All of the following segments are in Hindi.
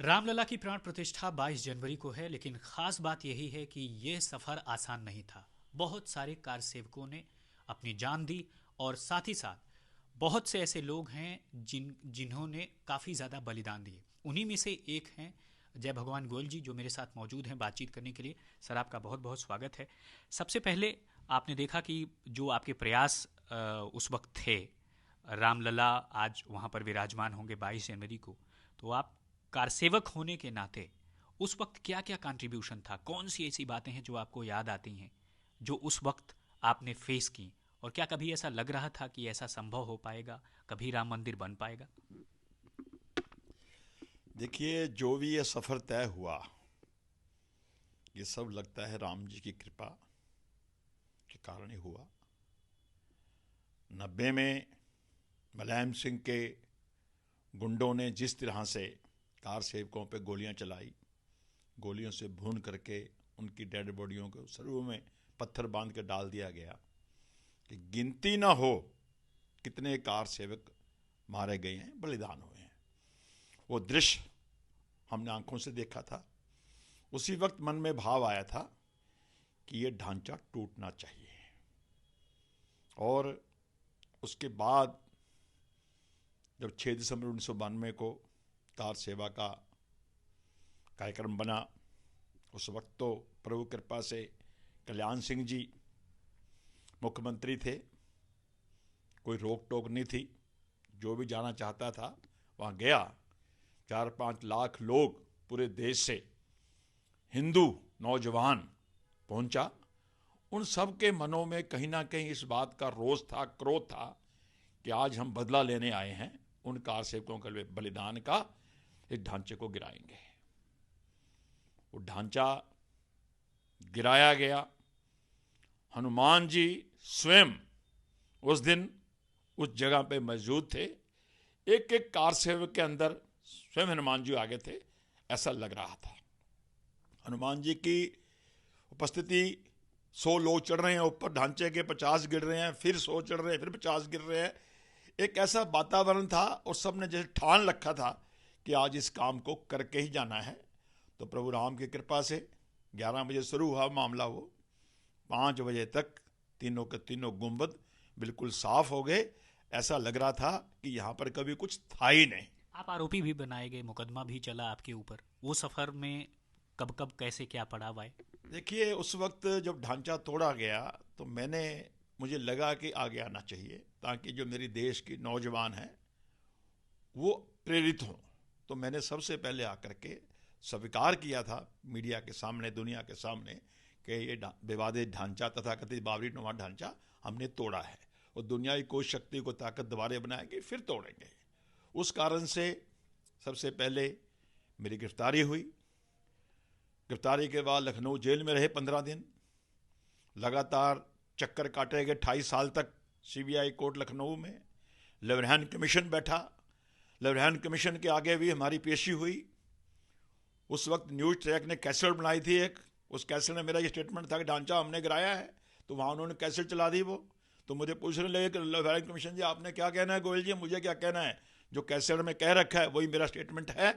रामलला की प्राण प्रतिष्ठा 22 जनवरी को है, लेकिन खास बात यही है कि यह सफर आसान नहीं था। बहुत सारे कार सेवकों ने अपनी जान दी और साथ ही साथ बहुत से ऐसे लोग हैं जिन्होंने काफ़ी ज़्यादा बलिदान दिए। उन्हीं में से एक हैं जय भगवान गोयल जी, जो मेरे साथ मौजूद हैं बातचीत करने के लिए। सर, आपका बहुत बहुत स्वागत है। सबसे पहले आपने देखा कि जो आपके प्रयास उस वक्त थे, रामलला आज वहाँ पर विराजमान होंगे 22 जनवरी को, तो आप कार सेवक होने के नाते उस वक्त क्या क्या कंट्रीब्यूशन था? कौन सी ऐसी बातें हैं जो आपको याद आती हैं जो उस वक्त आपने फेस की? और क्या कभी ऐसा लग रहा था कि ऐसा संभव हो पाएगा, कभी राम मंदिर बन पाएगा? देखिए, जो भी ये सफ़र तय हुआ, ये सब लगता है राम जी की कृपा के कारण ही हुआ। 90 में मुलायम सिंह के गुंडों ने जिस तरह से कार सेवकों पे गोलियां चलाई, गोलियों से भून करके उनकी डेड बॉडियों को सरों में पत्थर बांध के डाल दिया गया कि गिनती ना हो कितने कार सेवक मारे गए हैं, बलिदान हुए हैं। वो दृश्य हमने आंखों से देखा था। उसी वक्त मन में भाव आया था कि ये ढांचा टूटना चाहिए। और उसके बाद जब 6 दिसंबर 1992 को कार सेवा का कार्यक्रम बना, उस वक्त तो प्रभु कृपा से कल्याण सिंह जी मुख्यमंत्री थे, कोई रोक टोक नहीं थी। जो भी जाना चाहता था वहाँ गया। 4-5 लाख लोग पूरे देश से, हिंदू नौजवान पहुंचा। उन सब के मनों में कहीं ना कहीं इस बात का रोष था, क्रोध था कि आज हम बदला लेने आए हैं उन कार सेवकों के बलिदान का, इस ढांचे को गिराएंगे। वो ढांचा गिराया गया। हनुमान जी स्वयं उस दिन उस जगह पे मौजूद थे। एक एक कार सेवक के अंदर स्वयं हनुमान जी आगे थे, ऐसा लग रहा था। हनुमान जी की उपस्थिति, 100 लोग चढ़ रहे हैं ऊपर ढांचे के, 50 गिर रहे हैं, फिर 100 चढ़ रहे हैं, फिर 50 गिर रहे हैं। एक ऐसा वातावरण था और सबने जैसे ठान रखा था कि आज इस काम को करके ही जाना है। तो प्रभु राम की कृपा से 11 बजे शुरू हुआ मामला, वो 5 बजे तक तीनों के तीनों गुंबद बिल्कुल साफ हो गए। ऐसा लग रहा था कि यहाँ पर कभी कुछ था ही नहीं। आप आरोपी भी बनाए गए, मुकदमा भी चला आपके ऊपर। वो सफर में कब कब कैसे क्या पड़ाव आए? देखिए, उस वक्त जब ढांचा तोड़ा गया तो मुझे लगा कि आगे आना चाहिए, ताकि जो मेरी देश की नौजवान हैं वो प्रेरित हों। तो मैंने सबसे पहले आकर के स्वीकार किया था मीडिया के सामने, दुनिया के सामने, कि ये विवादित ढांचा तथा कथित बाबरी नुमा ढांचा हमने तोड़ा है और दुनिया की कोई शक्ति को ताकत दोबारा बनाएंगे, फिर तोड़ेंगे। उस कारण से सबसे पहले मेरी गिरफ्तारी हुई। गिरफ्तारी के बाद लखनऊ जेल में रहे 15 दिन। लगातार चक्कर काटे गए 28 साल तक सीबीआई कोर्ट लखनऊ में। लेवरहैन कमीशन बैठा, लेवरहैन कमीशन के आगे भी हमारी पेशी हुई। उस वक्त न्यूज़ ट्रैक ने कैसेट बनाई थी एक, उस कैसेट में मेरा ये स्टेटमेंट था कि ढांचा हमने गिराया है, तो वहाँ उन्होंने कैसेट चला दी। वो तो मुझे पूछने लगे कि लेवरहैन कमीशन जी आपने क्या कहना है, गोयल जी मुझे क्या कहना है, जो कैसेट में कह रखा है वही मेरा स्टेटमेंट है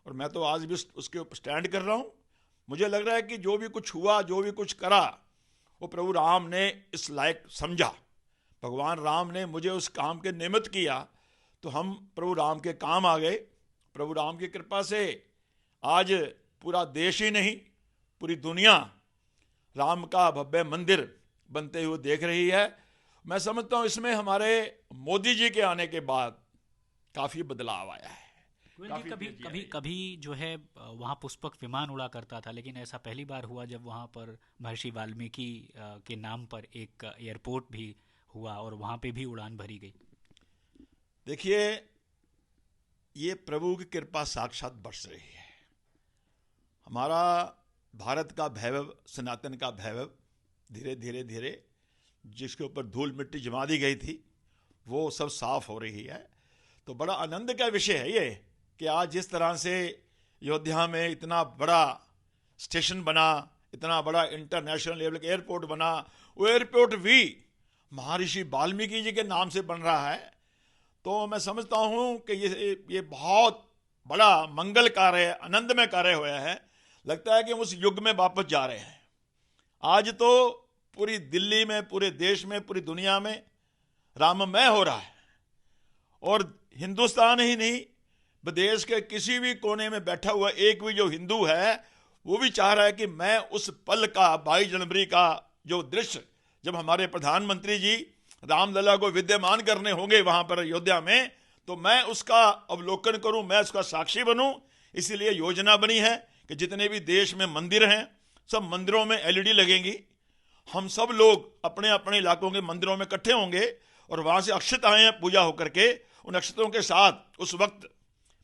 और मैं तो आज भी उसके ऊपर स्टैंड कर रहा हूँ। मुझे लग रहा है कि जो भी कुछ हुआ, जो भी कुछ करा, वो प्रभु राम ने इस लायक समझा। भगवान राम ने मुझे उस काम के निमित्त किया, तो हम प्रभु राम के काम आ गए। प्रभु राम की कृपा से आज पूरा देश ही नहीं, पूरी दुनिया राम का भव्य मंदिर बनते हुए देख रही है। मैं समझता हूँ इसमें हमारे मोदी जी के आने के बाद काफ़ी बदलाव आया है। जी, कभी कभी कभी जो है वहाँ पुष्पक विमान उड़ा करता था, लेकिन ऐसा पहली बार हुआ जब वहाँ पर महर्षि वाल्मीकि के नाम पर एक एयरपोर्ट भी हुआ और वहाँ पे भी उड़ान भरी गई। देखिए, ये प्रभु की कृपा साक्षात बरस रही है। हमारा भारत का वैभव, सनातन का वैभव धीरे धीरे धीरे जिसके ऊपर धूल मिट्टी जमा दी गई थी, वो सब साफ हो रही है। तो बड़ा आनंद का विषय है ये कि आज जिस तरह से अयोध्या में इतना बड़ा स्टेशन बना, इतना बड़ा इंटरनेशनल लेवल का एयरपोर्ट बना, वो एयरपोर्ट भी महर्षि वाल्मीकि जी के नाम से बन रहा है। तो मैं समझता हूँ कि ये बहुत बड़ा मंगल कार्य, आनंदमय कार्य हुआ है। लगता है कि हम उस युग में वापस जा रहे हैं। आज तो पूरी दिल्ली में, पूरे देश में, पूरी दुनिया में राममय हो रहा है, और हिंदुस्तान ही नहीं, विदेश के किसी भी कोने में बैठा हुआ एक भी जो हिंदू है वो भी चाह रहा है कि मैं उस पल का, 22 जनवरी का जो दृश्य, जब हमारे प्रधानमंत्री जी रामलला को विद्यमान करने होंगे वहां पर अयोध्या में, तो मैं उसका अवलोकन करूं, मैं उसका साक्षी बनूं। इसीलिए योजना बनी है कि जितने भी देश में मंदिर हैं, सब मंदिरों में एलईडी लगेंगी। हम सब लोग अपने अपने इलाकों के मंदिरों में इकट्ठे होंगे और वहां से अक्षत आए हैं पूजा होकर के, उन अक्षतों के साथ उस वक्त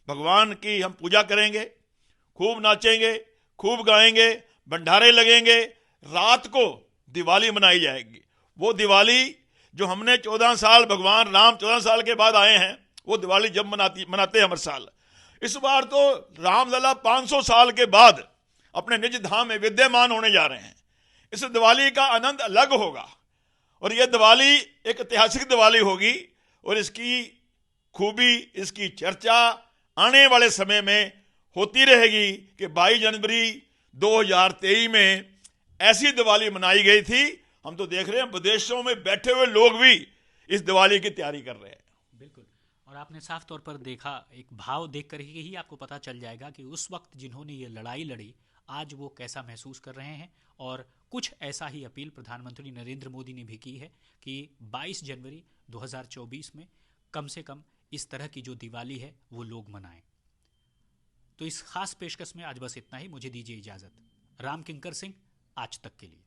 भगवान की हम पूजा करेंगे, खूब नाचेंगे, खूब गाएंगे, भंडारे लगेंगे। रात को दिवाली मनाई जाएगी। वो दिवाली जो हमने 14 साल, भगवान राम 14 साल के बाद आए हैं, वो दिवाली जब मनाते हैं हर साल। इस बार तो रामलला 500 साल के बाद अपने निज धाम में विद्यमान होने जा रहे हैं। इस दिवाली का आनंद अलग होगा, और यह दिवाली एक ऐतिहासिक दिवाली होगी, और इसकी खूबी, इसकी चर्चा आने वाले समय में होती रहेगी कि 22 जनवरी 2023 में ऐसी दिवाली मनाई गई थी। हम तो देख रहे हैं विदेशों में बैठे हुए लोग भी इस दिवाली की तैयारी कर रहे हैं। बिल्कुल। और आपने साफ तौर पर देखा, एक भाव देख कर ही आपको पता चल जाएगा कि उस वक्त जिन्होंने ये लड़ाई लड़ी, आज वो कैसा महसूस कर रहे हैं। और कुछ ऐसा ही अपील प्रधानमंत्री नरेंद्र मोदी ने भी की है कि 22 जनवरी 2024 में कम से कम इस तरह की जो दिवाली है वो लोग मनाएं। तो इस खास पेशकश में आज बस इतना ही। मुझे दीजिए इजाज़त। राम किंकर सिंह, आज तक के लिए।